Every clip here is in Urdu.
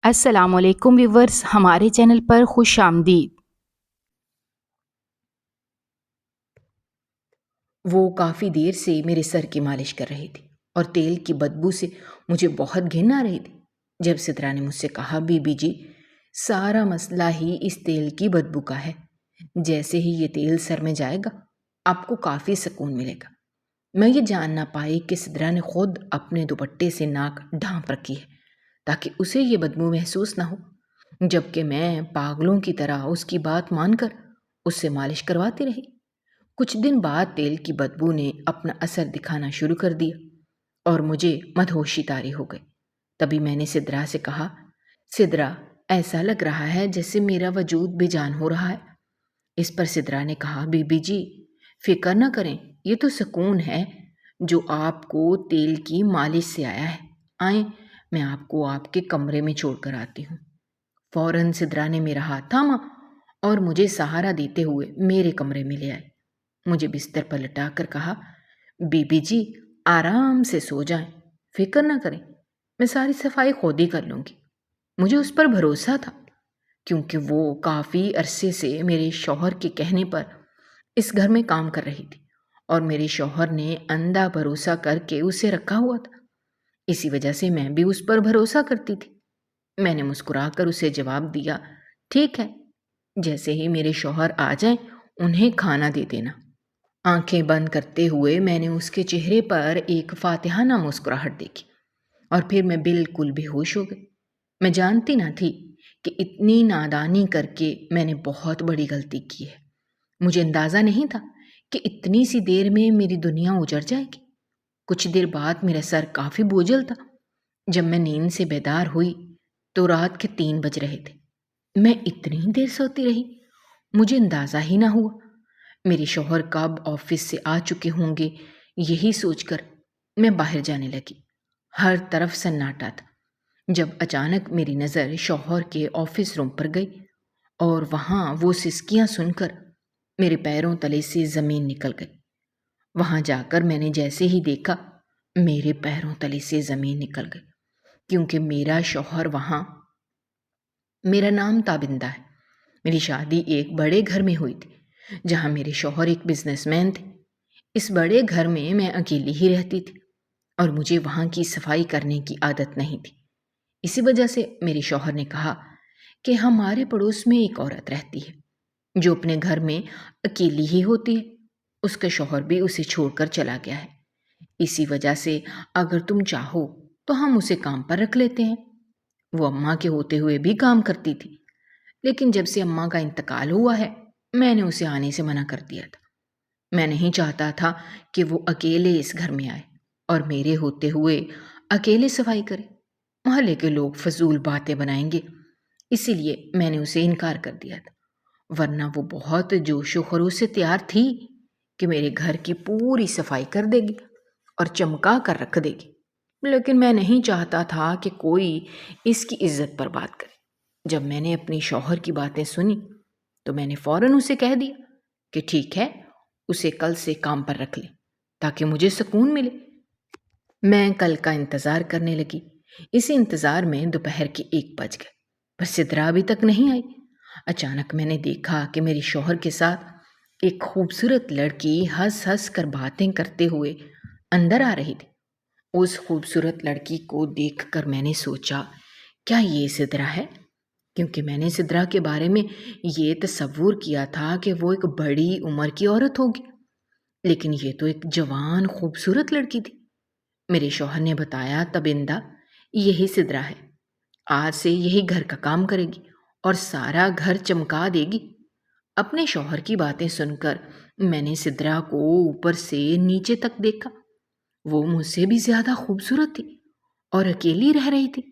السلام علیکم ویورز، ہمارے چینل پر خوش آمدید۔ وہ کافی دیر سے میرے سر کی مالش کر رہی تھی اور تیل کی بدبو سے مجھے بہت گھن آ رہی تھی۔ جب سدرا نے مجھ سے کہا، بی بی جی، سارا مسئلہ ہی اس تیل کی بدبو کا ہے۔ جیسے ہی یہ تیل سر میں جائے گا آپ کو کافی سکون ملے گا۔ میں یہ جان نہ پائی کہ سدرا نے خود اپنے دوپٹے سے ناک ڈھانپ رکھی ہے تاکہ اسے یہ بدبو محسوس نہ ہو، جبکہ میں پاگلوں کی طرح اس کی بات مان کر اس سے مالش کرواتی رہی۔ کچھ دن بعد تیل کی بدبو نے اپنا اثر دکھانا شروع کر دیا اور مجھے مدہوشی طاری ہو گئی۔ تبھی میں نے سدرا سے کہا، سدرا، ایسا لگ رہا ہے جیسے میرا وجود بے جان ہو رہا ہے۔ اس پر سدرا نے کہا، بی بی جی، فکر نہ کریں، یہ تو سکون ہے جو آپ کو تیل کی مالش سے آیا ہے۔ آئیں، میں آپ کو آپ کے کمرے میں چھوڑ کر آتی ہوں۔ فوراً سدرا نے میرا ہاتھ تھاما اور مجھے سہارا دیتے ہوئے میرے کمرے میں لے آئی۔ مجھے بستر پر لٹا کر کہا، بی بی جی، آرام سے سو جائیں، فکر نہ کریں، میں ساری صفائی خود ہی کر لوں گی۔ مجھے اس پر بھروسہ تھا کیونکہ وہ کافی عرصے سے میرے شوہر کے کہنے پر اس گھر میں کام کر رہی تھی اور میرے شوہر نے اندھا بھروسہ کر کے اسے رکھا ہوا تھا۔ اسی وجہ سے میں بھی اس پر بھروسہ کرتی تھی۔ میں نے مسکرا کر اسے جواب دیا، ٹھیک ہے، جیسے ہی میرے شوہر آ جائیں انہیں کھانا دے دینا۔ آنکھیں بند کرتے ہوئے میں نے اس کے چہرے پر ایک فاتحانہ مسکراہٹ دیکھی اور پھر میں بالکل بے ہوش ہو گئی۔ میں جانتی نہ تھی کہ اتنی نادانی کر کے میں نے بہت بڑی غلطی کی ہے۔ مجھے اندازہ نہیں تھا کہ اتنی سی دیر میں میری دنیا اجڑ جائے گی۔ کچھ دیر بعد میرا سر کافی بوجھل تھا۔ جب میں نیند سے بیدار ہوئی تو رات کے 3 بج رہے تھے۔ میں اتنی دیر سوتی رہی، مجھے اندازہ ہی نہ ہوا۔ میرے شوہر کب آفس سے آ چکے ہوں گے، یہی سوچ کر میں باہر جانے لگی۔ ہر طرف سناٹا تھا جب اچانک میری نظر شوہر کے آفس روم پر گئی اور وہاں وہ سسکیاں سن کر میرے پیروں تلے سے زمین نکل گئی۔ وہاں جا کر میں نے جیسے ہی دیکھا میرے پیروں تلے سے زمین نکل گئی، کیونکہ میرا شوہر وہاں۔ میرا نام تابندہ ہے۔ میری شادی ایک بڑے گھر میں ہوئی تھی جہاں میرے شوہر ایک بزنس مین تھے۔ اس بڑے گھر میں اکیلی ہی رہتی تھی اور مجھے وہاں کی صفائی کرنے کی عادت نہیں تھی۔ اسی وجہ سے میرے شوہر نے کہا کہ ہمارے پڑوس میں ایک عورت رہتی ہے جو اپنے گھر میں اکیلی ہی ہوتی ہے۔ اس کا شوہر بھی اسے چھوڑ کر چلا گیا ہے۔ اسی وجہ سے اگر تم چاہو تو ہم اسے کام پر رکھ لیتے ہیں۔ وہ اماں کے ہوتے ہوئے بھی کام کرتی تھی، لیکن جب سے اماں کا انتقال ہوا ہے میں نے اسے آنے سے منع کر دیا تھا۔ میں نہیں چاہتا تھا کہ وہ اکیلے اس گھر میں آئے اور میرے ہوتے ہوئے اکیلے صفائی کرے۔ محلے کے لوگ فضول باتیں بنائیں گے، اسی لیے میں نے اسے انکار کر دیا تھا، ورنہ وہ بہت جوش و خروش سے تیار تھی کہ میرے گھر کی پوری صفائی کر دے گی اور چمکا کر رکھ دے گی۔ لیکن میں نہیں چاہتا تھا کہ کوئی اس کی عزت پر بات کرے۔ جب میں نے اپنی شوہر کی باتیں سنی تو میں نے فوراً اسے کہہ دیا کہ ٹھیک ہے، اسے کل سے کام پر رکھ لیں تاکہ مجھے سکون ملے۔ میں کل کا انتظار کرنے لگی۔ اسی انتظار میں دوپہر کے 1 بج گئے، پر سدرا ابھی تک نہیں آئی۔ اچانک میں نے دیکھا کہ میرے شوہر کے ساتھ ایک خوبصورت لڑکی ہنس ہنس کر باتیں کرتے ہوئے اندر آ رہی تھی۔ اس خوبصورت لڑکی کو دیکھ کر میں نے سوچا، کیا یہ سدرا ہے؟ کیونکہ میں نے سدرا کے بارے میں یہ تصور کیا تھا کہ وہ ایک بڑی عمر کی عورت ہوگی، لیکن یہ تو ایک جوان خوبصورت لڑکی تھی۔ میرے شوہر نے بتایا، تبندہ، یہی سدرا ہے، آج سے یہی گھر کا کام کرے گی اور سارا گھر چمکا دے گی۔ اپنے شوہر کی باتیں سن کر میں نے سدرا کو اوپر سے نیچے تک دیکھا۔ وہ مجھ سے بھی زیادہ خوبصورت تھی اور اکیلی رہ رہی تھی،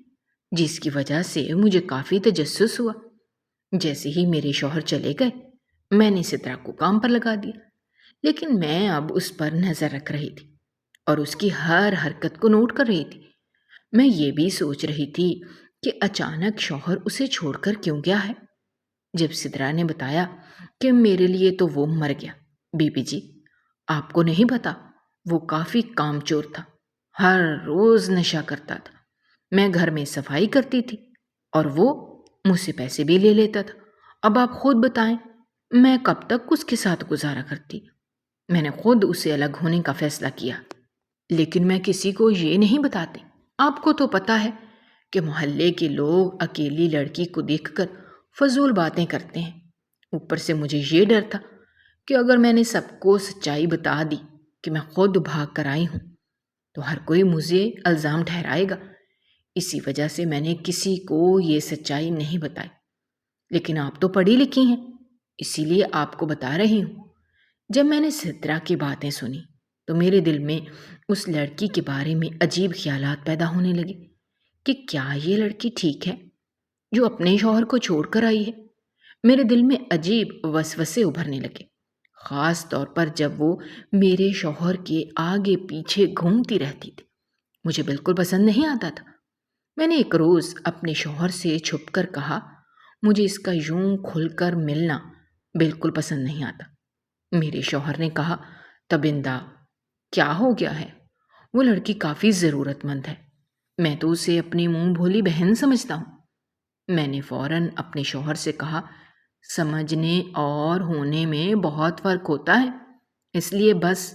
جس کی وجہ سے مجھے کافی تجسس ہوا۔ جیسے ہی میرے شوہر چلے گئے میں نے سدرا کو کام پر لگا دیا، لیکن میں اب اس پر نظر رکھ رہی تھی اور اس کی ہر حرکت کو نوٹ کر رہی تھی۔ میں یہ بھی سوچ رہی تھی کہ اچانک شوہر اسے چھوڑ کر کیوں گیا ہے۔ جب سدرا نے بتایا کہ میرے لیے تو وہ مر گیا، بی بی جی، آپ کو نہیں پتا، وہ کافی کام چور تھا، ہر روز نشہ کرتا تھا۔ میں گھر میں صفائی کرتی تھی اور وہ مجھ سے پیسے بھی لے لیتا تھا۔ اب آپ خود بتائیں میں کب تک اس کے ساتھ گزارا کرتی۔ میں نے خود اسے الگ ہونے کا فیصلہ کیا، لیکن میں کسی کو یہ نہیں بتاتی۔ آپ کو تو پتہ ہے کہ محلے کے لوگ اکیلی لڑکی کو دیکھ کر فضول باتیں کرتے ہیں۔ اوپر سے مجھے یہ ڈر تھا کہ اگر میں نے سب کو سچائی بتا دی کہ میں خود بھاگ کر آئی ہوں تو ہر کوئی مجھے الزام ٹھہرائے گا۔ اسی وجہ سے میں نے کسی کو یہ سچائی نہیں بتائی۔ لیکن آپ تو پڑھی لکھی ہیں، اسی لیے آپ کو بتا رہی ہوں۔ جب میں نے سدرا کی باتیں سنی تو میرے دل میں اس لڑکی کے بارے میں عجیب خیالات پیدا ہونے لگے کہ کیا یہ لڑکی ٹھیک ہے جو اپنے شوہر کو چھوڑ کر آئی ہے۔ میرے دل میں عجیب وسوسے ابھرنے لگے، خاص طور پر جب وہ میرے شوہر کے آگے پیچھے گھومتی رہتی تھی۔ مجھے بالکل پسند نہیں آتا تھا۔ میں نے ایک روز اپنے شوہر سے چھپ کر کہا، مجھے اس کا یوں کھل کر ملنا بالکل پسند نہیں آتا۔ میرے شوہر نے کہا، تبندہ کیا ہو گیا ہے؟ وہ لڑکی کافی ضرورت مند ہے، میں تو اسے اپنی منہ بھولی بہن سمجھتا ہوں۔ میں نے فوراً اپنے شوہر سے کہا، سمجھنے اور ہونے میں بہت فرق ہوتا ہے، اس لیے بس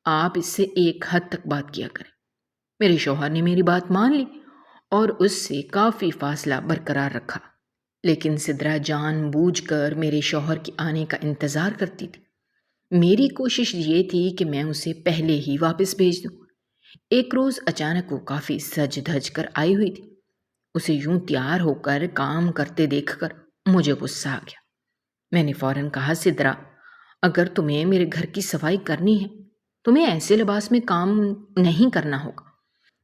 آپ اس سے ایک حد تک بات کیا کریں۔ میرے شوہر نے میری بات مان لی اور اس سے کافی فاصلہ برقرار رکھا، لیکن سدرا جان بوجھ کر میرے شوہر کے آنے کا انتظار کرتی تھی۔ میری کوشش یہ تھی کہ میں اسے پہلے ہی واپس بھیج دوں۔ ایک روز اچانک وہ کافی سج دھج کر آئی ہوئی تھی۔ اسے یوں تیار ہو کر کام کرتے دیکھ کر مجھے غصہ آ گیا۔ میں نے فوراً کہا، سدرا اگر تمہیں میرے گھر کی صفائی کرنی ہے تمہیں ایسے لباس میں کام نہیں کرنا ہوگا۔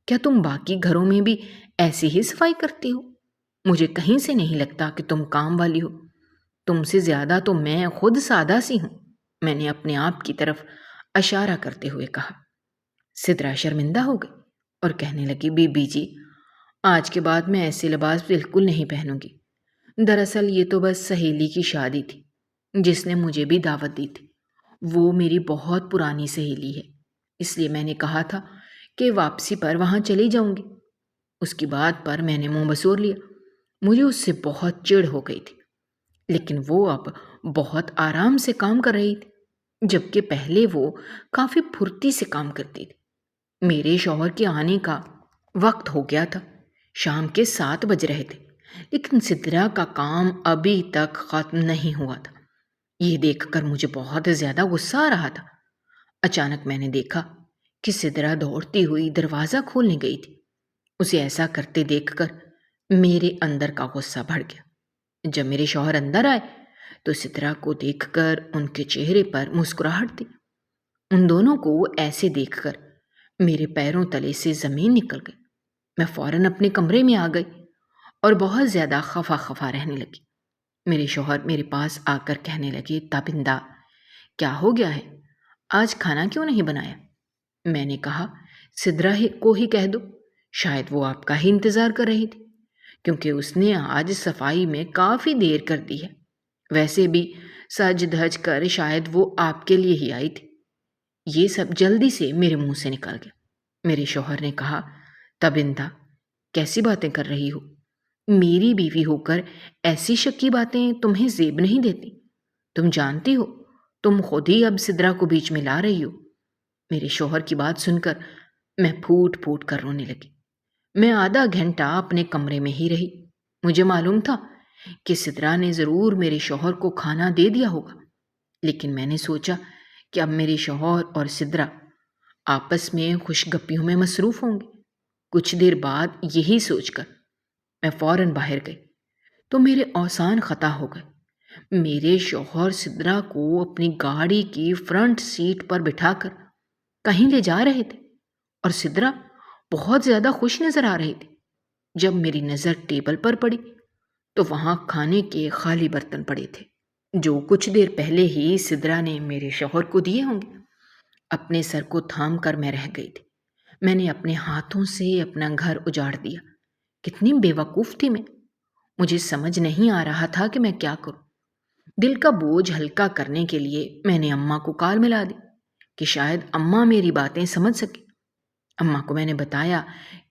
کیا تم باقی گھروں میں بھی ایسی ہی صفائی کرتی ہو؟ مجھے کہیں سے نہیں لگتا کہ تم کام والی ہو۔ تم سے زیادہ تو میں خود سادہ سی ہوں، میں نے اپنے آپ کی طرف اشارہ کرتے ہوئے کہا۔ سدرا شرمندہ ہو گئی اور کہنے لگی، بی بی جی آج کے بعد میں ایسے لباس بالکل نہیں پہنوں گی۔ دراصل یہ تو بس سہیلی کی شادی تھی جس نے مجھے بھی دعوت دی تھی۔ وہ میری بہت پرانی سہیلی ہے، اس لیے میں نے کہا تھا کہ واپسی پر وہاں چلی جاؤں گی۔ اس کی بات پر میں نے منہ بسور لیا۔ مجھے اس سے بہت چڑ ہو گئی تھی، لیکن وہ اب بہت آرام سے کام کر رہی تھی، جبکہ پہلے وہ کافی پھرتی سے کام کرتی تھی۔ میرے شوہر کے آنے کا وقت ہو گیا تھا، شام کے 7 بج رہے تھے، لیکن سدرا کا کام ابھی تک ختم نہیں ہوا تھا۔ یہ دیکھ کر مجھے بہت زیادہ غصہ آ رہا تھا۔ اچانک میں نے دیکھا کہ سدرا دوڑتی ہوئی دروازہ کھولنے گئی تھی۔ اسے ایسا کرتے دیکھ کر میرے اندر کا غصہ بڑھ گیا۔ جب میرے شوہر اندر آئے تو سدرا کو دیکھ کر ان کے چہرے پر مسکراہٹ تھی۔ ان دونوں کو ایسے دیکھ کر میرے پیروں تلے سے زمین نکل گئی۔ میں فوراً اپنے کمرے میں آ گئی اور بہت زیادہ خفا رہنے لگی۔ میرے شوہر میرے پاس آ کر کہنے لگے، تابندہ کیا ہو گیا ہے؟ آج کھانا کیوں نہیں بنایا؟ میں نے کہا، سدرا کو ہی کہہ دو، شاید وہ آپ کا ہی انتظار کر رہی تھی، کیونکہ اس نے آج صفائی میں کافی دیر کر دی ہے۔ ویسے بھی سج دھج کر شاید وہ آپ کے لیے ہی آئی تھی۔ یہ سب جلدی سے میرے منہ سے نکل گیا۔ میرے شوہر نے کہا، تابندہ کیسی باتیں کر رہی ہو؟ میری بیوی ہو کر ایسی شکی باتیں تمہیں زیب نہیں دیتی۔ تم جانتی ہو تم خود ہی اب سدرا کو بیچ میں لا رہی ہو۔ میرے شوہر کی بات سن کر میں پھوٹ پھوٹ کر رونے لگی۔ میں آدھا گھنٹہ اپنے کمرے میں ہی رہی۔ مجھے معلوم تھا کہ سدرا نے ضرور میرے شوہر کو کھانا دے دیا ہوگا، لیکن میں نے سوچا کہ اب میرے شوہر اور سدرا آپس میں خوش گپیوں میں مصروف ہوں گے۔ کچھ دیر بعد یہی سوچ کر میں فوراً باہر گئی تو میرے اوزان خطا ہو گئے۔ میرے شوہر سدرا کو اپنی گاڑی کی فرنٹ سیٹ پر بٹھا کر کہیں لے جا رہے تھے اور سدرا بہت زیادہ خوش نظر آ رہی تھی۔ جب میری نظر ٹیبل پر پڑی تو وہاں کھانے کے خالی برتن پڑے تھے جو کچھ دیر پہلے ہی سدرا نے میرے شوہر کو دیے ہوں گے۔ اپنے سر کو تھام کر میں رہ گئی تھی۔ میں نے اپنے ہاتھوں سے اپنا گھر اجاڑ دیا۔ کتنی بے وقوف تھی میں۔ مجھے سمجھ نہیں آ رہا تھا کہ میں کیا کروں۔ دل کا بوجھ ہلکا کرنے کے لیے میں نے اماں کو کال ملا دی کہ شاید اماں میری باتیں سمجھ سکے۔ اماں کو میں نے بتایا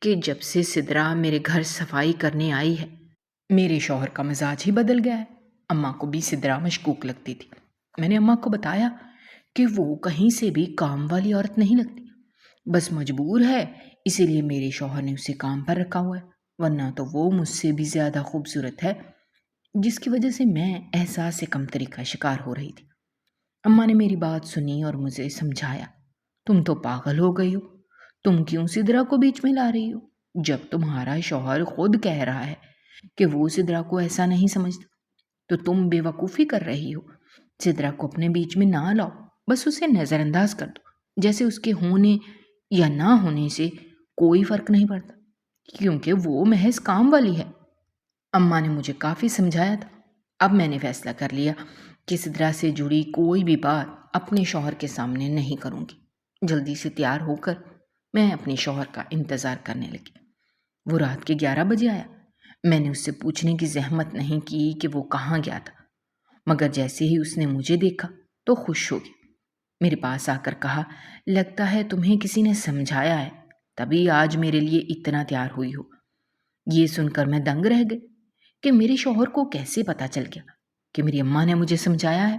کہ جب سے سدرا میرے گھر صفائی کرنے آئی ہے میرے شوہر کا مزاج ہی بدل گیا ہے۔ اماں کو بھی سدرا مشکوک لگتی تھی۔ میں نے اماں کو بتایا کہ وہ کہیں سے بھی کام والی عورت نہیں لگتی، بس مجبور ہے، اسی لیے میرے شوہر نے اسے کام پر رکھا ہوا ہے، ورنہ تو وہ مجھ سے بھی زیادہ خوبصورت ہے، جس کی وجہ سے میں احساس کمتری کا شکار ہو رہی تھی۔ اماں نے میری بات سنی اور مجھے سمجھایا، تم تو پاگل ہو گئی ہو، تم کیوں سدرا کو بیچ میں لا رہی ہو؟ جب تمہارا شوہر خود کہہ رہا ہے کہ وہ سدرا کو ایسا نہیں سمجھتا، تو تم بے وقوفی کر رہی ہو۔ سدرا کو اپنے بیچ میں نہ لاؤ، بس اسے نظر انداز کر دو، جیسے اس کے ہونے یا نہ ہونے سے کوئی فرق نہیں پڑتا، کیونکہ وہ محض کام والی ہے۔ اماں نے مجھے کافی سمجھایا تھا۔ اب میں نے فیصلہ کر لیا کہ سدرا سے جڑی کوئی بھی بات اپنے شوہر کے سامنے نہیں کروں گی۔ جلدی سے تیار ہو کر میں اپنے شوہر کا انتظار کرنے لگی۔ وہ رات کے 11 بجے آیا۔ میں نے اس سے پوچھنے کی زحمت نہیں کی کہ وہ کہاں گیا تھا، مگر جیسے ہی اس نے مجھے دیکھا تو خوش ہو گیا۔ میرے پاس آ کر کہا، لگتا ہے تمہیں کسی نے سمجھایا ہے، تبھی آج میرے لیے اتنا تیار ہوئی ہو۔ یہ سن کر میں دنگ رہ گئی کہ میرے شوہر کو کیسے پتا چل گیا کہ میری اماں نے مجھے سمجھایا ہے۔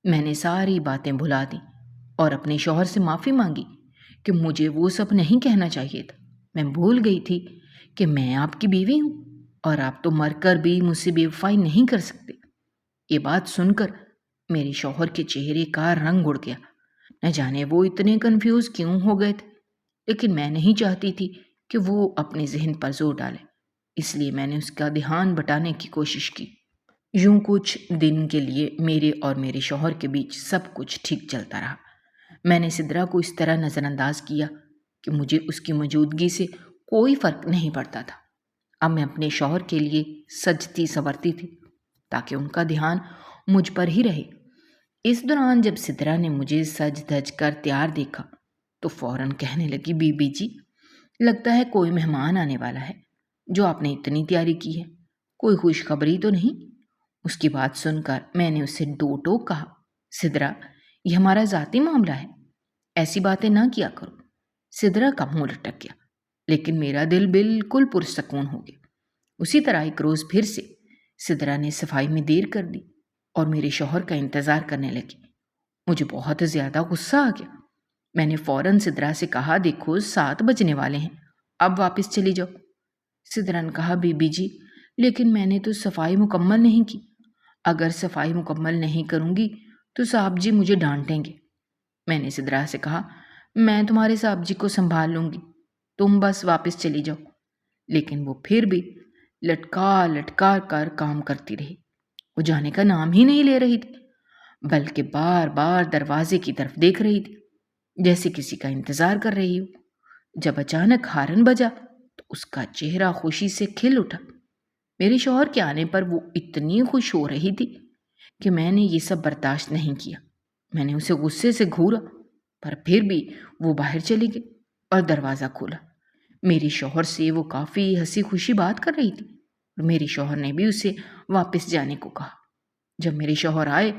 میں نے ساری باتیں بھلا دیں اور اپنے شوہر سے معافی مانگی کہ مجھے وہ سب نہیں کہنا چاہیے تھا۔ میں بھول گئی تھی کہ میں آپ کی بیوی ہوں اور آپ تو مر کر بھی مجھ سے بے وفائی نہیں کر سکتے۔ یہ بات سن کر میرے شوہر کے چہرے کا رنگ اڑ گیا۔ نہ جانے وہ اتنے کنفیوز کیوں ہو گئے تھے، لیکن میں نہیں چاہتی تھی کہ وہ اپنے ذہن پر زور ڈالے، اس لیے میں نے اس کا دھیان بٹانے کی کوشش کی۔ یوں کچھ دن کے لیے میرے اور میرے شوہر کے بیچ سب کچھ ٹھیک چلتا رہا۔ میں نے سدرا کو اس طرح نظر انداز کیا کہ مجھے اس کی موجودگی سے کوئی فرق نہیں پڑتا تھا۔ اب میں اپنے شوہر کے لیے سجتی سنورتی تھی تاکہ ان کا دھیان مجھ پر ہی رہے۔ اس دوران جب سدرا نے مجھے سج دھج کر تیار دیکھا تو فوراً کہنے لگی، بی بی جی، لگتا ہے کوئی مہمان آنے والا ہے جو آپ نے اتنی تیاری کی ہے، کوئی خوشخبری تو نہیں؟ اس کی بات سن کر میں نے اسے دو ٹوک کہا، سدرا، یہ ہمارا ذاتی معاملہ ہے، ایسی باتیں نہ کیا کرو۔ سدرا کا منہ لٹک گیا، لیکن میرا دل بالکل پرسکون ہو گیا۔ اسی طرح ایک روز پھر سے سدرا نے صفائی میں دیر کر دی اور میرے شوہر کا انتظار کرنے لگی۔ مجھے بہت زیادہ غصہ آ گیا۔ میں نے فوراً سدرا سے کہا، دیکھو 7 بجنے والے ہیں، اب واپس چلی جاؤ۔ سدرا نے کہا، بی بی جی، لیکن میں نے تو صفائی مکمل نہیں کی، اگر صفائی مکمل نہیں کروں گی تو صاحب جی مجھے ڈانٹیں گے۔ میں نے سدرا سے کہا، میں تمہارے صاحب جی کو سنبھال لوں گی، تم بس واپس چلی جاؤ۔ لیکن وہ پھر بھی لٹکا لٹکا کر کام کرتی رہی۔ وہ جانے کا نام ہی نہیں لے رہی تھی، بلکہ بار بار دروازے کی طرف دیکھ رہی تھی، جیسے کسی کا انتظار کر رہی ہو۔ جب اچانک ہارن بجا تو اس کا چہرہ خوشی سے کھل اٹھا۔ میرے شوہر کے آنے پر وہ اتنی خوش ہو رہی تھی کہ میں نے یہ سب برداشت نہیں کیا۔ میں نے اسے غصے سے گھورا، پر پھر بھی وہ باہر چلی گئی اور دروازہ کھولا۔ میرے شوہر سے وہ کافی ہنسی خوشی بات کر رہی تھی اور میرے شوہر نے بھی اسے واپس جانے کو کہا۔ جب میرے شوہر آئے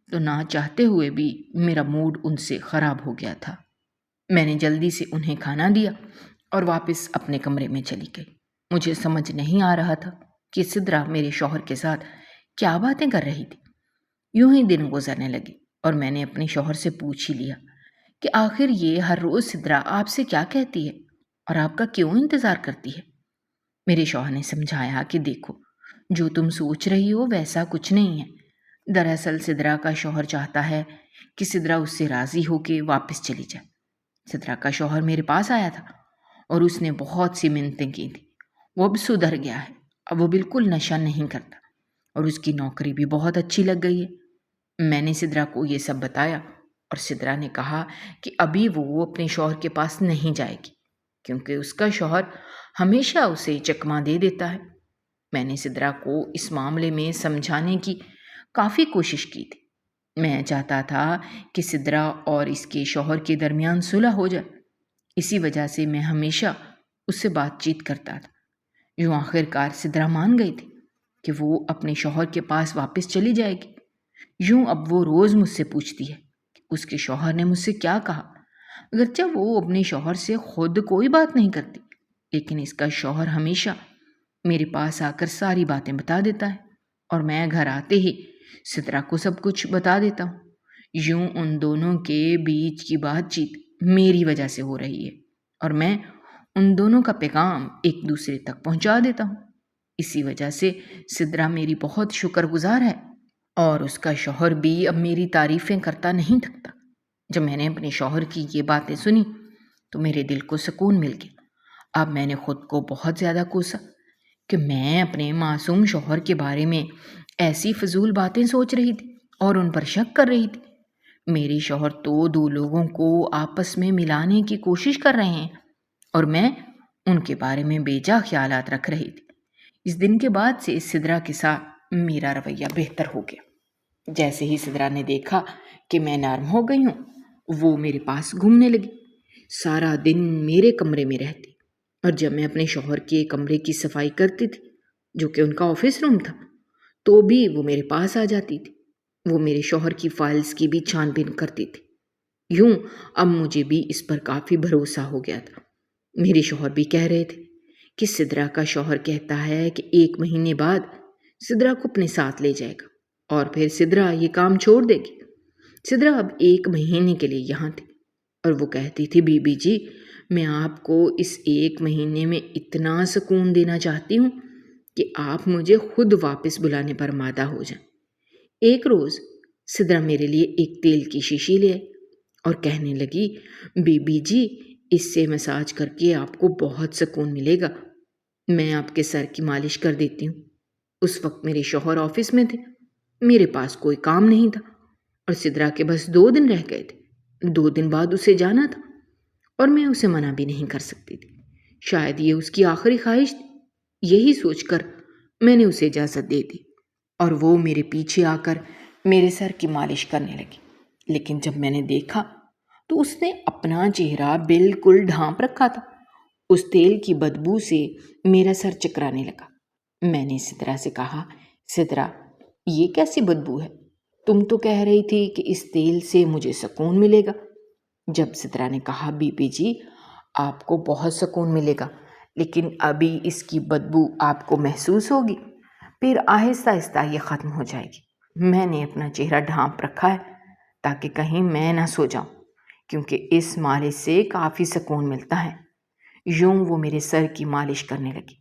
تو نہ چاہتے ہوئے بھی میرا موڈ ان سے خراب ہو گیا تھا۔ میں نے جلدی سے انہیں کھانا دیا اور واپس اپنے کمرے میں چلی گئی۔ مجھے سمجھ نہیں آ رہا تھا کہ سدرا میرے شوہر کے ساتھ کیا باتیں کر رہی تھی۔ یوں ہی دن گزرنے لگے اور میں نے اپنے شوہر سے پوچھ ہی لیا کہ آخر یہ ہر روز سدرا آپ سے کیا کہتی ہے اور آپ کا کیوں انتظار کرتی ہے؟ میرے شوہر نے سمجھایا کہ دیکھو، جو تم سوچ رہی ہو ویسا کچھ نہیں ہے۔ دراصل سدرا کا شوہر چاہتا ہے کہ سدرا اس سے راضی ہو کے واپس چلی جائے۔ سدرا کا شوہر میرے پاس آیا تھا اور اس نے بہت سی منتیں کی تھیں۔ وہ اب سدھر گیا ہے، اب وہ بالکل نشہ نہیں کرتا اور اس کی نوکری بھی بہت اچھی لگ گئی ہے۔ میں نے سدرا کو یہ سب بتایا اور سدرا نے کہا کہ ابھی وہ اپنے شوہر کے پاس نہیں جائے گی، کیونکہ اس کا شوہر ہمیشہ اسے چکما دے دیتا ہے۔ میں نے سدرا کو اس معاملے میں سمجھانے کی کافی کوشش کی تھی۔ میں چاہتا تھا کہ سدرا اور اس کے شوہر کے درمیان صلح ہو جائے، اسی وجہ سے میں ہمیشہ اس سے بات چیت کرتا تھا۔ یوں آخر کار سدرا مان گئی تھی کہ وہ اپنے شوہر کے پاس واپس چلی جائے گی۔ یوں اب وہ روز مجھ سے پوچھتی ہے کہ اس کے شوہر نے مجھ سے کیا کہا، اگرچہ وہ اپنے شوہر سے خود کوئی بات نہیں کرتی، لیکن اس کا شوہر ہمیشہ میرے پاس آ کر ساری باتیں بتا دیتا ہے اور میں گھر آتے ہی سدرا کو سب کچھ بتا دیتا ہوں۔ یوں ان دونوں کے بیچ کی بات چیت میری وجہ سے ہو رہی ہے اور میں ان دونوں کا پیغام ایک دوسرے تک پہنچا دیتا ہوں۔ اسی وجہ سے سدرا میری بہت شکر گزار ہے اور اس کا شوہر بھی اب میری تعریفیں کرتا نہیں تھکتا۔ جب میں نے اپنے شوہر کی یہ باتیں سنی تو میرے دل کو سکون مل گیا۔ اب میں نے خود کو بہت زیادہ کوسا کہ میں اپنے معصوم شوہر کے بارے میں ایسی فضول باتیں سوچ رہی تھی اور ان پر شک کر رہی تھی۔ میرے شوہر تو دو لوگوں کو آپس میں ملانے کی کوشش کر رہے ہیں اور میں ان کے بارے میں بے جا خیالات رکھ رہی تھی۔ اس دن کے بعد سے سدرا کے ساتھ میرا رویہ بہتر ہو گیا۔ جیسے ہی سدرا نے دیکھا کہ میں نرم ہو گئی ہوں، وہ میرے پاس گھومنے لگی، سارا دن میرے کمرے میں رہتی اور جب میں اپنے شوہر کے کمرے کی صفائی کرتی تھی جو کہ ان کا آفس روم تھا تو بھی وہ میرے پاس آ جاتی تھی۔ وہ میرے شوہر کی فائلز کی بھی چھان بین کرتی تھی۔ یوں اب مجھے بھی اس پر کافی بھروسہ ہو گیا تھا۔ میرے شوہر بھی کہہ رہے تھے کہ سدرا کا شوہر کہتا ہے کہ 1 مہینے بعد سدرا کو اپنے ساتھ لے جائے گا اور پھر سدرا یہ کام چھوڑ دے گی۔ سدرا اب 1 مہینے کے لیے یہاں تھی اور وہ کہتی تھی بی بی جی میں آپ کو اس 1 مہینے میں اتنا سکون دینا چاہتی ہوں کہ آپ مجھے خود واپس بلانے پر آمادہ ہو جائیں۔ ایک روز سدرا میرے لیے ایک تیل کی شیشی لے آئی اور کہنے لگی بی بی جی اس سے مساج کر کے آپ کو بہت سکون ملے گا، میں آپ کے سر کی مالش کر دیتی ہوں۔ اس وقت میرے شوہر آفس میں تھے، میرے پاس کوئی کام نہیں تھا اور سدرا کے بس 2 دن رہ گئے تھے۔ 2 دن بعد اسے جانا تھا اور میں اسے منع بھی نہیں کر سکتی تھی، شاید یہ اس کی آخری خواہش تھی۔ یہی سوچ کر میں نے اسے اجازت دے دی اور وہ میرے پیچھے آ کر میرے سر کی مالش کرنے لگی۔ لیکن جب میں نے دیکھا تو اس نے اپنا چہرہ بالکل ڈھانپ رکھا تھا۔ اس تیل کی بدبو سے میرا سر چکرانے لگا۔ میں نے سدرا سے کہا سدرا یہ کیسی بدبو ہے؟ تم تو کہہ رہی تھی کہ اس تیل سے مجھے سکون ملے گا۔ جب سدرا نے کہا بی بی جی آپ کو بہت سکون ملے گا لیکن ابھی اس کی بدبو آپ کو محسوس ہوگی، پھر آہستہ آہستہ یہ ختم ہو جائے گی۔ میں نے اپنا چہرہ ڈھانپ رکھا ہے تاکہ کہیں میں نہ سو جاؤں کیونکہ اس مالش سے کافی سکون ملتا ہے۔ یوں وہ میرے سر کی مالش کرنے لگی۔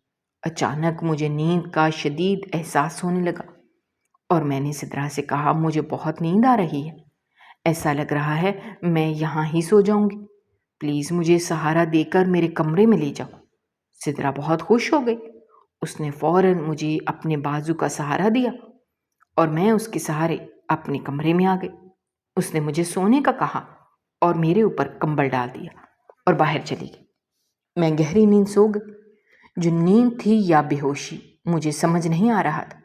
اچانک مجھے نیند کا شدید احساس ہونے لگا اور میں نے سدرا سے کہا مجھے بہت نیند آ رہی ہے، ایسا لگ رہا ہے میں یہاں ہی سو جاؤں گی، پلیز مجھے سہارا دے کر میرے کمرے میں لے جاؤ۔ سدرا بہت خوش ہو گئی، اس نے فوراً مجھے اپنے بازو کا سہارا دیا اور میں اس کے سہارے اپنے کمرے میں آ گئی۔ اس نے مجھے سونے کا کہا اور میرے اوپر کمبل ڈال دیا اور باہر چلی گئی۔ میں گہری نیند سو گئی۔ جو نیند تھی یا بے ہوشی مجھے سمجھ نہیں آ رہا تھا،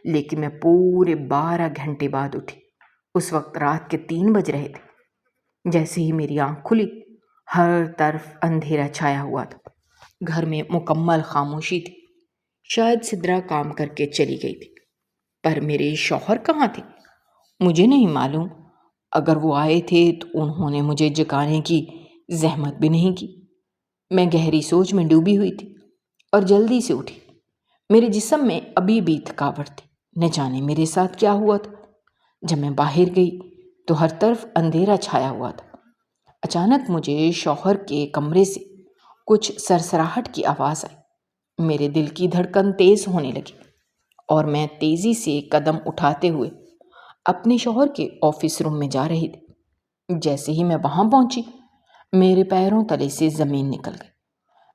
لیکن میں پورے 12 گھنٹے بعد اٹھی۔ اس وقت رات کے 3 بج رہے تھے۔ جیسے ہی میری آنکھ کھلی ہر طرف اندھیرا چھایا ہوا تھا، گھر میں مکمل خاموشی تھی۔ شاید سدرا کام کر کے چلی گئی تھی، پر میرے شوہر کہاں تھے مجھے نہیں معلوم۔ اگر وہ آئے تھے تو انہوں نے مجھے جگانے کی زحمت بھی نہیں کی۔ میں گہری سوچ میں ڈوبی ہوئی تھی اور جلدی سے اٹھی۔ میرے جسم میں ابھی بھی تھکاوٹ تھی، نہ جانے میرے ساتھ کیا ہوا تھا۔ جب میں باہر گئی تو ہر طرف اندھیرا چھایا ہوا تھا۔ اچانک مجھے شوہر کے کمرے سے کچھ سرسراہٹ کی آواز آئی۔ میرے دل کی دھڑکن تیز ہونے لگی اور میں تیزی سے قدم اٹھاتے ہوئے اپنے شوہر کے آفس روم میں جا رہی تھی۔ جیسے ہی میں وہاں پہنچی میرے پیروں تلے سے زمین نکل گئی۔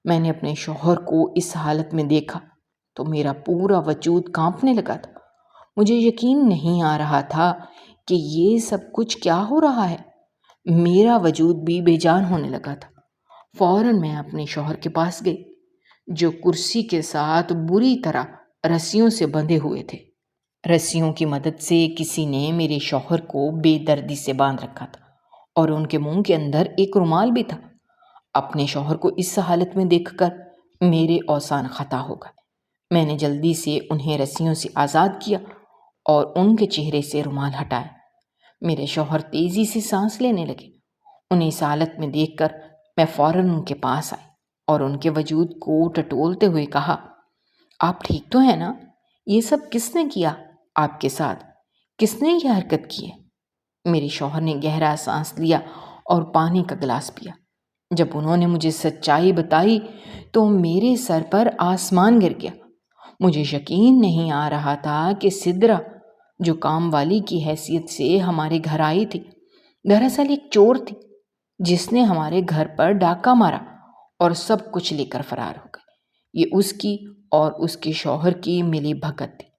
میں نے اپنے شوہر کو اس حالت میں دیکھا تو میرا پورا وجود کانپنے لگا تھا۔ مجھے یقین نہیں آ رہا تھا کہ یہ سب کچھ کیا ہو رہا ہے۔ میرا وجود بھی بے جان ہونے لگا تھا۔ فوراً میں اپنے شوہر کے پاس گئی جو کرسی کے ساتھ بری طرح رسیوں سے بندھے ہوئے تھے۔ رسیوں کی مدد سے کسی نے میرے شوہر کو بے دردی سے باندھ رکھا تھا اور ان کے منہ کے اندر ایک رومال بھی تھا۔ اپنے شوہر کو اس حالت میں دیکھ کر میرے اوزان خطا ہو گئے۔ میں نے جلدی سے انہیں رسیوں سے آزاد کیا اور ان کے چہرے سے رومال ہٹایا۔ میرے شوہر تیزی سے سانس لینے لگے۔ انہیں اس حالت میں دیکھ کر میں فوراً ان کے پاس آئی اور ان کے وجود کو ٹٹولتے ہوئے کہا آپ ٹھیک تو ہیں نا؟ یہ سب کس نے کیا آپ کے ساتھ؟ کس نے یہ حرکت کی ہے؟ میرے شوہر نے گہرا سانس لیا اور پانی کا گلاس پیا۔ جب انہوں نے مجھے سچائی بتائی تو میرے سر پر آسمان گر گیا۔ مجھے یقین نہیں آ رہا تھا کہ سدرا، جو کام والی کی حیثیت سے ہمارے گھر آئی تھی، دراصل ایک چور تھی جس نے ہمارے گھر پر ڈاکہ مارا اور سب کچھ لے کر فرار ہو گئی۔ یہ اس کی اور اس کے شوہر کی ملی بھگت تھی۔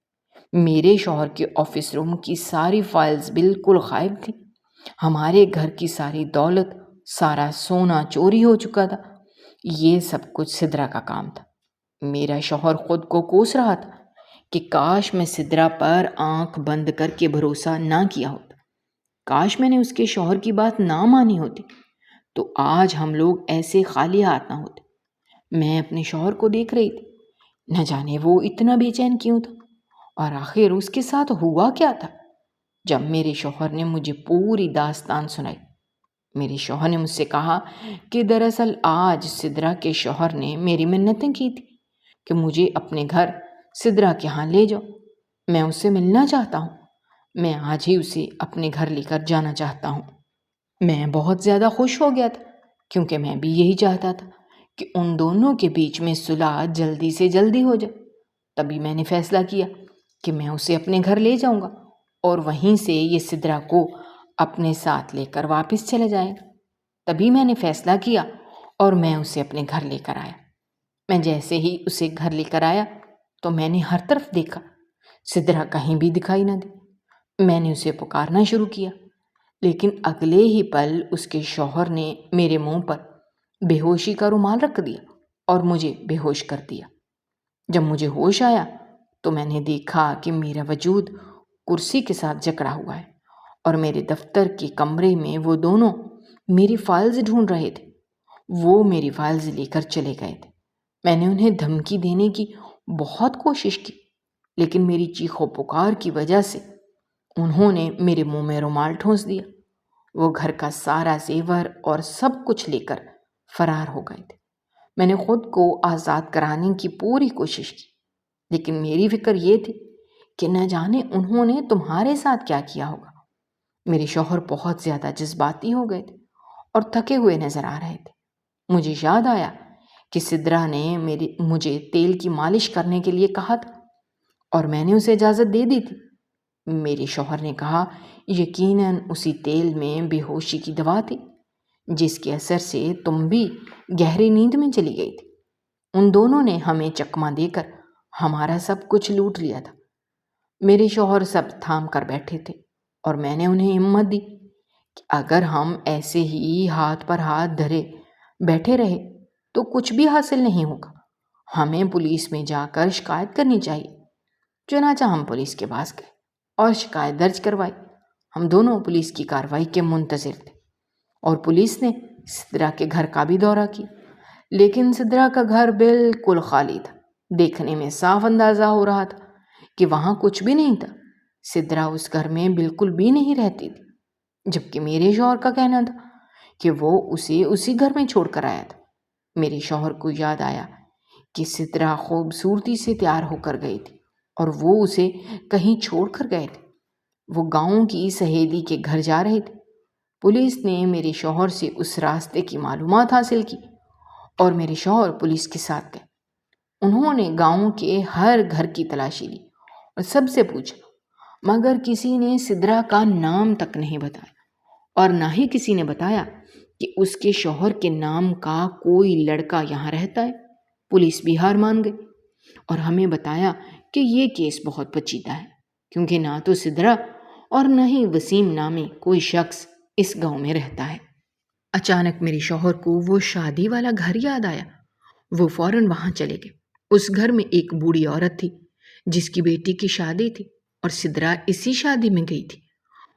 میرے شوہر کے آفس روم کی ساری فائلز بالکل غائب تھی۔ ہمارے گھر کی ساری دولت، سارا سونا چوری ہو چکا تھا۔ یہ سب کچھ سدرا کا کام تھا۔ میرا شوہر خود کو کوس رہا تھا کہ کاش میں سدرا پر آنکھ بند کر کے بھروسہ نہ کیا ہوتا، کاش میں نے اس کے شوہر کی بات نہ مانی ہوتی، تو آج ہم لوگ ایسے خالی ہاتھ نہ ہوتے۔ میں اپنے شوہر کو دیکھ رہی تھی، نہ جانے وہ اتنا بے چین کیوں تھا، اور آخر اس کے ساتھ ہوا کیا تھا۔ جب میرے شوہر نے مجھے پوری داستان سنائی، میرے شوہر نے مجھ سے کہا کہ دراصل آج سدرا کے شوہر نے میری منتیں کی تھی کہ مجھے اپنے گھر سدرا کے ہاں لے جاؤ۔ میں اس سے ملنا چاہتا ہوں، میں آج ہی اسے اپنے گھر لے کر جانا چاہتا ہوں۔ میں بہت زیادہ خوش ہو گیا تھا، کیونکہ میں بھی یہی چاہتا تھا کہ ان دونوں کے بیچ میں صلح جلدی سے جلدی ہو جائے۔ تبھی میں نے فیصلہ کیا کہ میں اسے اپنے گھر لے جاؤں گا اور وہیں سے یہ سدرا کو اپنے ساتھ لے کر واپس چلے جائے گا۔ تبھی میں نے فیصلہ کیا اور میں اسے اپنے گھر لے کر آیا۔ میں جیسے ہی اسے گھر لے کر آیا تو میں نے ہر طرف دیکھا، سدرا کہیں بھی دکھائی نہ دی۔ میں نے اسے پکارنا شروع کیا، لیکن اگلے ہی پل اس کے شوہر نے میرے منہ پر بے ہوشی کا رومال رکھ دیا اور مجھے بے ہوش کر دیا۔ جب مجھے ہوش آیا تو میں نے دیکھا کہ میرا وجود کرسی کے ساتھ جکڑا ہوا ہے اور میرے دفتر کے کمرے میں وہ دونوں میری فائلز ڈھونڈ رہے تھے۔ وہ میری فائلز لے کر چلے گئے تھے۔ میں نے انہیں دھمکی دینے کی بہت کوشش کی، لیکن میری چیخ و پکار کی وجہ سے انہوں نے میرے منہ میں رومال ٹھونس دیا۔ وہ گھر کا سارا زیور اور سب کچھ لے کر فرار ہو گئے تھے۔ میں نے خود کو آزاد کرانے کی پوری کوشش کی، لیکن میری فکر یہ تھی کہ نہ جانے انہوں نے تمہارے ساتھ کیا کیا ہوگا۔ میرے شوہر بہت زیادہ جذباتی ہو گئے تھے اور تھکے ہوئے نظر آ رہے تھے۔ مجھے یاد آیا کہ سدرا نے مجھے تیل کی مالش کرنے کے لیے کہا تھا اور میں نے اسے اجازت دے دی تھی۔ میرے شوہر نے کہا یقیناً اسی تیل میں بے ہوشی کی دوا تھی، جس کے اثر سے تم بھی گہری نیند میں چلی گئی تھی۔ ان دونوں نے ہمیں چکما دے کر ہمارا سب کچھ لوٹ لیا تھا۔ میرے شوہر سب تھام کر بیٹھے تھے اور میں نے انہیں ہمت دی کہ اگر ہم ایسے ہی ہاتھ پر ہاتھ دھرے بیٹھے رہے تو کچھ بھی حاصل نہیں ہوگا، ہمیں پولیس میں جا کر شکایت کرنی چاہیے۔ چنانچہ ہم پولیس کے پاس گئے اور شکایت درج کروائی۔ ہم دونوں پولیس کی کارروائی کے منتظر تھے اور پولیس نے سدرا کے گھر کا بھی دورہ کیا، لیکن سدرا کا گھر بالکل خالی تھا۔ دیکھنے میں صاف اندازہ ہو رہا تھا کہ وہاں کچھ بھی نہیں تھا۔ سدرا اس گھر میں بالکل بھی نہیں رہتی تھی، جبکہ میرے شوہر کا کہنا تھا کہ وہ اسے اسی گھر میں چھوڑ کر آیا تھا۔ میرے شوہر کو یاد آیا کہ سدرا خوبصورتی سے تیار ہو کر گئی تھی اور وہ اسے کہیں چھوڑ کر گئے تھے۔ وہ گاؤں کی سہیلی کے گھر جا رہے تھے۔ پولیس نے میرے شوہر سے اس راستے کی معلومات حاصل کی اور میرے شوہر پولیس کے ساتھ گئے۔ انہوں نے گاؤں کے ہر گھر کی تلاشی لی اور سب سے پوچھا، مگر کسی نے سدرا کا نام تک نہیں بتایا اور نہ ہی کسی نے بتایا کہ اس کے شوہر کے نام کا کوئی لڑکا یہاں رہتا ہے۔ پولیس بھی ہار مان گئی اور ہمیں بتایا کہ یہ کیس بہت پیچیدہ ہے، کیونکہ نہ تو سدرا اور نہ ہی وسیم نامی کوئی شخص اس گاؤں میں رہتا ہے۔ اچانک میرے شوہر کو وہ شادی والا گھر یاد آیا۔ وہ فوراً وہاں چلے گئے۔ اس گھر میں ایک بوڑھی عورت تھی جس کی بیٹی کی شادی تھی اور سدرا اسی شادی میں گئی تھی۔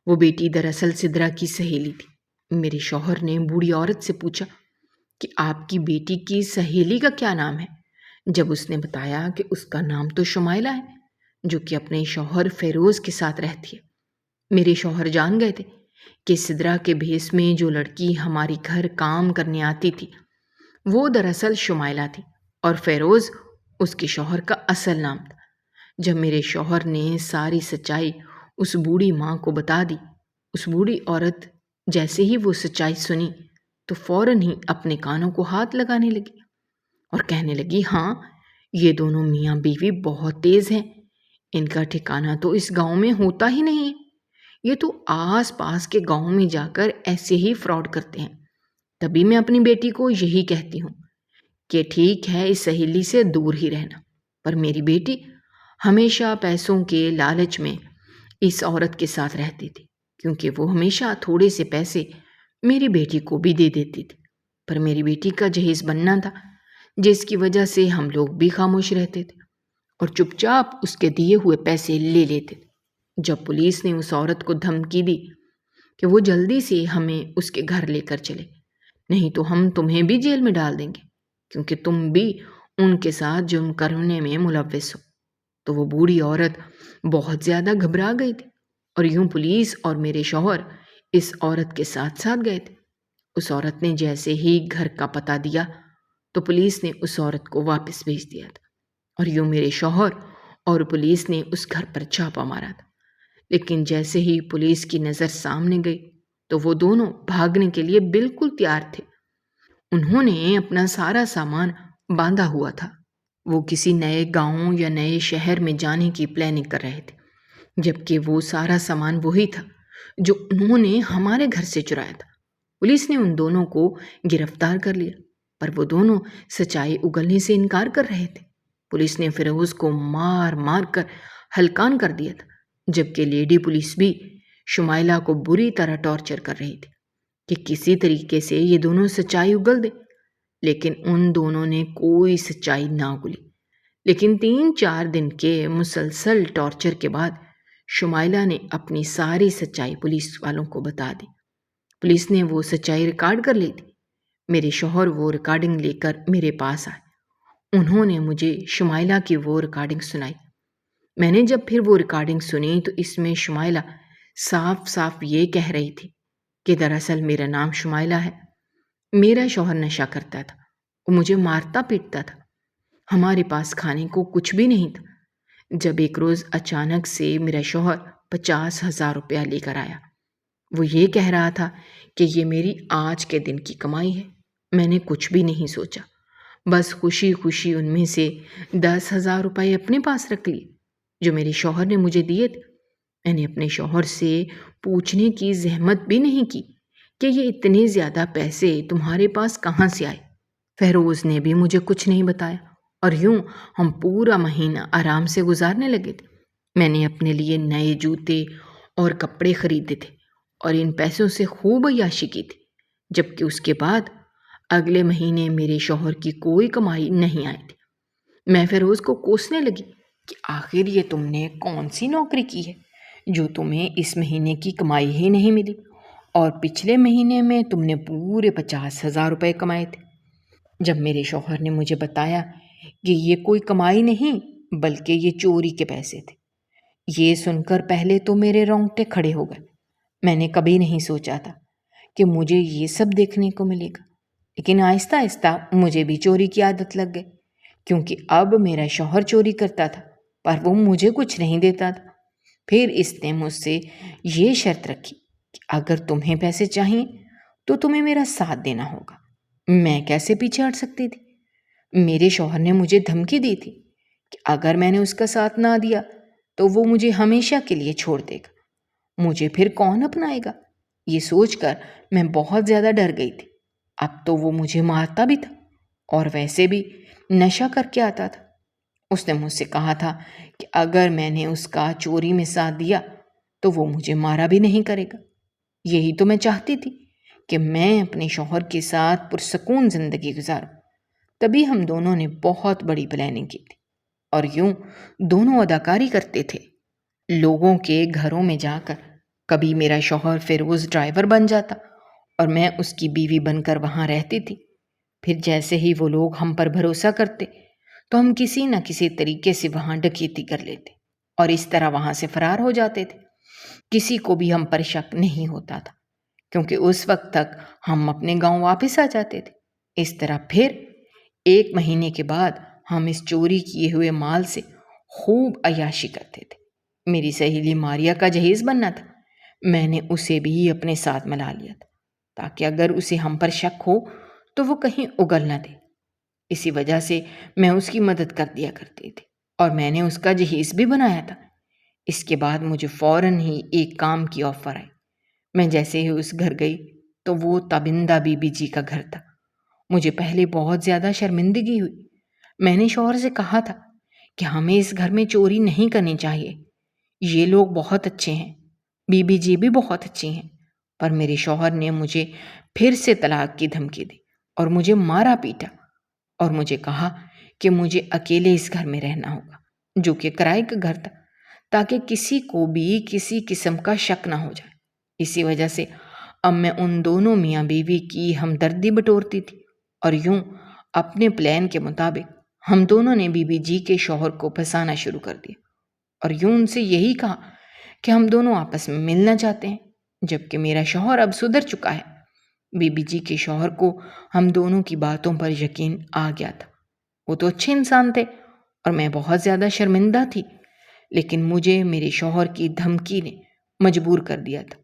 وہ بیٹی دراصل سدرا کی سہیلی تھی۔ میرے شوہر نے بوڑھی عورت سے پوچھا کہ آپ کی بیٹی کی سہیلی کا کیا نام ہے؟ جب اس نے بتایا کہ اس کا نام تو شمائلہ ہے، جو کہ اپنے شوہر فیروز کے ساتھ رہتی ہے، میرے شوہر جان گئے تھے کہ سدرا کے بھیس میں جو لڑکی ہماری گھر کام کرنے آتی تھی وہ دراصل شمائلہ تھی اور فیروز اس کے شوہر کا اصل نام تھا۔ جب میرے شوہر نے ساری سچائی اس بوڑھی ماں کو بتا دی، اس بوڑھی عورت جیسے ہی وہ سچائی سنی تو فوراً ہی اپنے کانوں کو ہاتھ لگانے لگی اور کہنے لگی، ہاں، یہ دونوں میاں بیوی بہت تیز ہیں، ان کا ٹھکانہ تو اس گاؤں میں ہوتا ہی نہیں ہے، یہ تو آس پاس کے گاؤں میں جا کر ایسے ہی فراڈ کرتے ہیں۔ تبھی میں اپنی بیٹی کو یہی کہتی ہوں کہ ٹھیک ہے اس سہیلی سے دور ہی رہنا، پر میری بیٹی ہمیشہ پیسوں کے لالچ میں اس عورت کے ساتھ رہتی تھی، کیونکہ وہ ہمیشہ تھوڑے سے پیسے میری بیٹی کو بھی دے دیتی تھی، پر میری بیٹی کا جہیز بننا تھا، جس کی وجہ سے ہم لوگ بھی خاموش رہتے تھے اور چپ چاپ اس کے دیے ہوئے پیسے لے لیتے تھے۔ جب پولیس نے اس عورت کو دھمکی دی کہ وہ جلدی سے ہمیں اس کے گھر لے کر چلے، نہیں تو ہم تمہیں بھی جیل میں ڈال دیں گے کیونکہ تم بھی ان کے ساتھ جرم کرنے میں ملوث ہو، تو وہ بوڑھی عورت بہت زیادہ گھبرا گئی تھی اور یوں پولیس اور میرے شوہر اس عورت کے ساتھ ساتھ گئے تھے۔ اس عورت نے جیسے ہی گھر کا پتہ دیا تو پولیس نے اس عورت کو واپس بھیج دیا تھا اور یوں میرے شوہر اور پولیس نے اس گھر پر چھاپا مارا تھا۔ لیکن جیسے ہی پولیس کی نظر سامنے گئی تو وہ دونوں بھاگنے کے لیے بالکل تیار تھے۔ انہوں نے اپنا سارا سامان باندھا ہوا تھا، وہ کسی نئے گاؤں یا نئے شہر میں جانے کی پلاننگ کر رہے تھے، جبکہ وہ سارا سامان وہی تھا جو انہوں نے ہمارے گھر سے چرایا تھا۔ پولیس نے ان دونوں کو گرفتار کر لیا، پر وہ دونوں سچائی اگلنے سے انکار کر رہے تھے۔ پولیس نے فیروز کو مار مار کر ہلکان کر دیا تھا، جبکہ لیڈی پولیس بھی شمائلہ کو بری طرح ٹارچر کر رہی تھی کہ کسی طریقے سے یہ دونوں سچائی اگل دیں، لیکن ان دونوں نے کوئی سچائی نہ اگلی۔ لیکن 3-4 دن کے مسلسل ٹارچر کے بعد شمائلہ نے اپنی ساری سچائی پولیس والوں کو بتا دی۔ پولیس نے وہ سچائی ریکارڈ کر لی تھی۔ میرے شوہر وہ ریکارڈنگ لے کر میرے پاس آئے۔ انہوں نے مجھے شمائلہ کی وہ ریکارڈنگ سنائی۔ میں نے جب پھر وہ ریکارڈنگ سنی تو اس میں شمائلہ صاف صاف یہ کہہ رہی تھی کہ دراصل میرا نام شمائلہ ہے، میرا شوہر نشہ کرتا تھا، وہ مجھے مارتا پیٹتا تھا، ہمارے پاس کھانے کو کچھ بھی نہیں تھا، جب ایک روز اچانک سے میرا شوہر 50,000 روپیہ لے کر آیا۔ وہ یہ کہہ رہا تھا کہ یہ میری آج کے دن کی کمائی ہے۔ میں نے کچھ بھی نہیں سوچا، بس خوشی خوشی ان میں سے 10,000 روپے اپنے پاس رکھ لیے جو میرے شوہر نے مجھے دیے تھے۔ میں نے اپنے شوہر سے پوچھنے کی زحمت بھی نہیں کی کہ یہ اتنے زیادہ پیسے تمہارے پاس کہاں سے آئے۔ فیروز نے بھی مجھے کچھ نہیں بتایا اور یوں ہم پورا مہینہ آرام سے گزارنے لگے تھے۔ میں نے اپنے لیے نئے جوتے اور کپڑے خریدے تھے اور ان پیسوں سے خوب عیاشی کی تھی، جبکہ اس کے بعد اگلے مہینے میرے شوہر کی کوئی کمائی نہیں آئی تھی۔ میں فیروز کو کوسنے لگی کہ آخر یہ تم نے کون سی نوکری کی ہے جو تمہیں اس مہینے کی کمائی ہی نہیں ملی، اور پچھلے مہینے میں تم نے پورے 50,000 روپے کمائے تھے۔ جب میرے شوہر نے مجھے بتایا کہ یہ کوئی کمائی نہیں بلکہ یہ چوری کے پیسے تھے، یہ سن کر پہلے تو میرے رونگٹے کھڑے ہو گئے۔ میں نے کبھی نہیں سوچا تھا کہ مجھے یہ سب دیکھنے کو ملے گا، لیکن آہستہ آہستہ مجھے بھی چوری کی عادت لگ گئی، کیونکہ اب میرا شوہر چوری کرتا تھا پر وہ مجھے کچھ نہیں دیتا تھا۔ پھر اس نے مجھ سے یہ شرط رکھی کہ اگر تمہیں پیسے چاہیے تو تمہیں میرا ساتھ دینا ہوگا۔ میں کیسے پیچھے ہٹ سکتی تھی؟ میرے شوہر نے مجھے دھمکی دی تھی کہ اگر میں نے اس کا ساتھ نہ دیا تو وہ مجھے ہمیشہ کے لیے چھوڑ دے گا، مجھے پھر کون اپنائے گا؟ یہ سوچ کر میں بہت زیادہ ڈر گئی تھی۔ اب تو وہ مجھے مارتا بھی تھا اور ویسے بھی نشہ کر کے آتا تھا۔ اس نے مجھ سے کہا تھا کہ اگر میں نے اس کا چوری میں ساتھ دیا تو وہ مجھے مارا بھی نہیں کرے گا۔ یہی تو میں چاہتی تھی کہ میں اپنے شوہر کے ساتھ پرسکون زندگی گزاروں۔ تبھی ہم دونوں نے بہت بڑی پلاننگ کی تھی اور یوں دونوں اداکاری کرتے تھے، لوگوں کے گھروں میں جا کر۔ کبھی میرا شوہر فیروز ڈرائیور بن جاتا اور میں اس کی بیوی بن کر وہاں رہتی تھی۔ پھر جیسے ہی وہ لوگ ہم پر بھروسہ کرتے تو ہم کسی نہ کسی طریقے سے وہاں ڈکیتی کر لیتے اور اس طرح وہاں سے فرار ہو جاتے تھے۔ کسی کو بھی ہم پر شک نہیں ہوتا تھا کیونکہ اس وقت تک ہم اپنے گاؤں واپس آ جاتے تھے۔ اس طرح پھر 1 مہینے کے بعد ہم اس چوری کیے ہوئے مال سے خوب عیاشی کرتے تھے۔ میری سہیلی ماریا کا جہیز بننا تھا، میں نے اسے بھی اپنے ساتھ ملا لیا تھا تاکہ اگر اسے ہم پر شک ہو تو وہ کہیں اگل نہ دے۔ اسی وجہ سے میں اس کی مدد کر دیا کرتی تھی اور میں نے اس کا جہیز بھی بنایا تھا۔ اس کے بعد مجھے فوراً ہی ایک کام کی آفر آئی۔ میں جیسے ہی اس گھر گئی تو وہ تابندہ بی بی جی کا گھر تھا۔ مجھے پہلے بہت زیادہ شرمندگی ہوئی۔ میں نے شوہر سے کہا تھا کہ ہمیں اس گھر میں چوری نہیں کرنی چاہیے، یہ لوگ بہت اچھے ہیں، بی بی جی بھی بہت اچھی ہیں، پر میرے شوہر نے مجھے پھر سے طلاق کی دھمکی دی اور مجھے مارا پیٹا اور مجھے کہا کہ مجھے اکیلے اس گھر میں رہنا ہوگا، جو کہ کرائے کا گھر تھا، تاکہ کسی کو بھی کسی قسم کا شک نہ ہو جائے۔ اسی وجہ سے اب میں ان دونوں میاں بیوی کی ہمدردی بٹورتی تھی اور یوں اپنے پلان کے مطابق ہم دونوں نے بی بی جی کے شوہر کو پھنسانا شروع کر دیا اور یوں ان سے یہی کہا کہ ہم دونوں آپس میں ملنا چاہتے ہیں، جبکہ میرا شوہر اب سدھر چکا ہے۔ بی بی جی کے شوہر کو ہم دونوں کی باتوں پر یقین آ گیا تھا۔ وہ تو اچھے انسان تھے اور میں بہت زیادہ شرمندہ تھی، لیکن مجھے میرے شوہر کی دھمکی نے مجبور کر دیا تھا۔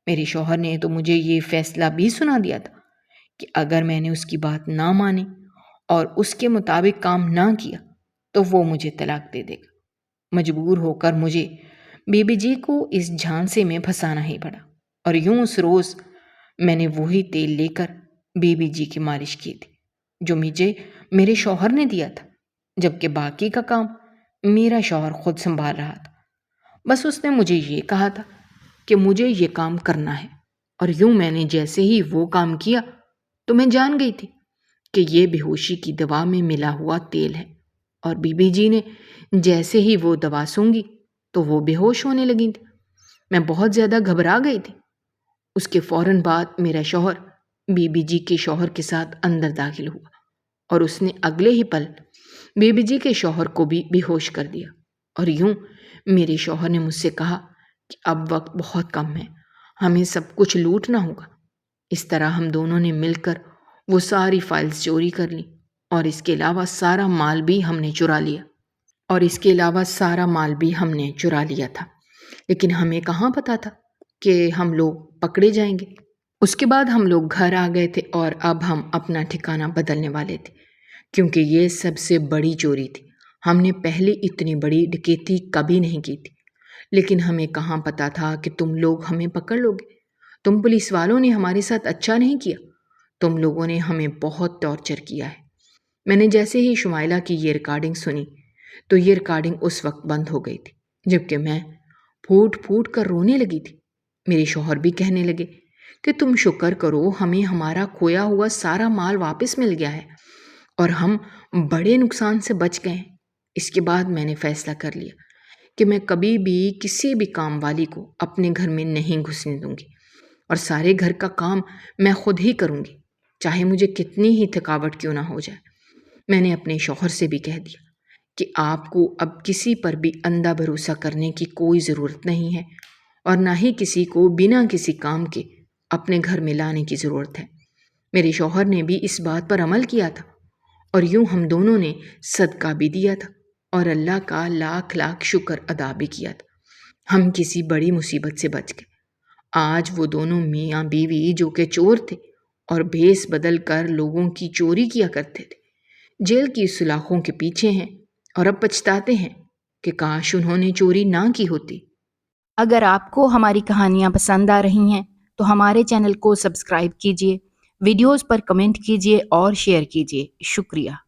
میرے شوہر نے تو مجھے یہ فیصلہ بھی سنا دیا تھا کہ اگر میں نے اس کی بات نہ مانی اور اس کے مطابق کام نہ کیا تو وہ مجھے طلاق دے دے گا۔ مجبور ہو کر مجھے بی بی جی کو اس جھانسے میں پھنسانا ہی پڑا اور یوں اس روز میں نے وہی تیل لے کر بی بی جی کی مالش کی تھی جو مجھے میرے شوہر نے دیا تھا، جبکہ باقی کا کام میرا شوہر خود سنبھال رہا تھا۔ بس اس نے مجھے یہ کہا تھا کہ مجھے یہ کام کرنا ہے اور یوں میں نے جیسے ہی وہ کام کیا تو میں جان گئی تھی کہ یہ بے ہوشی کی دوا میں ملا ہوا تیل ہے، اور بی بی جی نے جیسے ہی وہ دوا سونگھی تو وہ بے ہوش ہونے لگی تھی۔ میں بہت زیادہ گھبرا گئی تھی۔ اس کے فوراً بعد میرا شوہر بی بی جی کے شوہر کے ساتھ اندر داخل ہوا اور اس نے اگلے ہی پل بی بی جی کے شوہر کو بھی بے ہوش کر دیا، اور یوں میرے شوہر نے مجھ سے کہا کہ اب وقت بہت کم ہے، ہمیں سب کچھ لوٹنا ہوگا۔ اس طرح ہم دونوں نے مل کر وہ ساری فائلز چوری کر لیں اور اس کے علاوہ سارا مال بھی ہم نے چرا لیا تھا، لیکن ہمیں کہاں پتا تھا کہ ہم لوگ پکڑے جائیں گے۔ اس کے بعد ہم لوگ گھر آ گئے تھے اور اب ہم اپنا ٹھکانہ بدلنے والے تھے، کیونکہ یہ سب سے بڑی چوری تھی۔ ہم نے پہلے اتنی بڑی ڈکیتی کبھی نہیں کی تھی، لیکن ہمیں کہاں پتا تھا کہ تم لوگ ہمیں پکڑ لو گے۔ تم پولیس والوں نے ہمارے ساتھ اچھا نہیں کیا، تم لوگوں نے ہمیں بہت ٹارچر کیا ہے۔ میں نے جیسے ہی شمائلہ کی یہ ریکارڈنگ سنی تو یہ ریکارڈنگ اس وقت بند ہو گئی تھی، جبکہ میں پھوٹ پھوٹ کر رونے لگی تھی۔ میرے شوہر بھی کہنے لگے کہ تم شکر کرو، ہمیں ہمارا کھویا ہوا سارا مال واپس مل گیا ہے اور ہم بڑے نقصان سے بچ گئے ہیں۔ اس کے بعد میں نے فیصلہ کر لیا کہ میں کبھی بھی کسی بھی کام والی کو اپنے گھر میں نہیں گھسنے دوں گی اور سارے گھر کا کام میں خود ہی کروں گی، چاہے مجھے کتنی ہی تھکاوٹ کیوں نہ ہو جائے۔ میں نے اپنے شوہر سے بھی کہہ دیا کہ آپ کو اب کسی پر بھی اندھا بھروسہ کرنے کی کوئی ضرورت نہیں ہے اور نہ ہی کسی کو بنا کسی کام کے اپنے گھر میں لانے کی ضرورت ہے۔ میرے شوہر نے بھی اس بات پر عمل کیا تھا اور یوں ہم دونوں نے صدقہ بھی دیا تھا اور اللہ کا لاکھ لاکھ شکر ادا بھی کیا تھا۔ ہم کسی بڑی مصیبت سے بچ گئے۔ آج وہ دونوں میاں بیوی جو کہ چور تھے اور بھیس بدل کر لوگوں کی چوری کیا کرتے تھے، جیل کی سلاخوں کے پیچھے ہیں اور اب پچھتاتے ہیں کہ کاش انہوں نے چوری نہ کی ہوتی۔ اگر آپ کو ہماری کہانیاں پسند آ رہی ہیں تو ہمارے چینل کو سبسکرائب کیجیے، ویڈیوز پر کمنٹ کیجیے اور شیئر کیجیے۔ شکریہ۔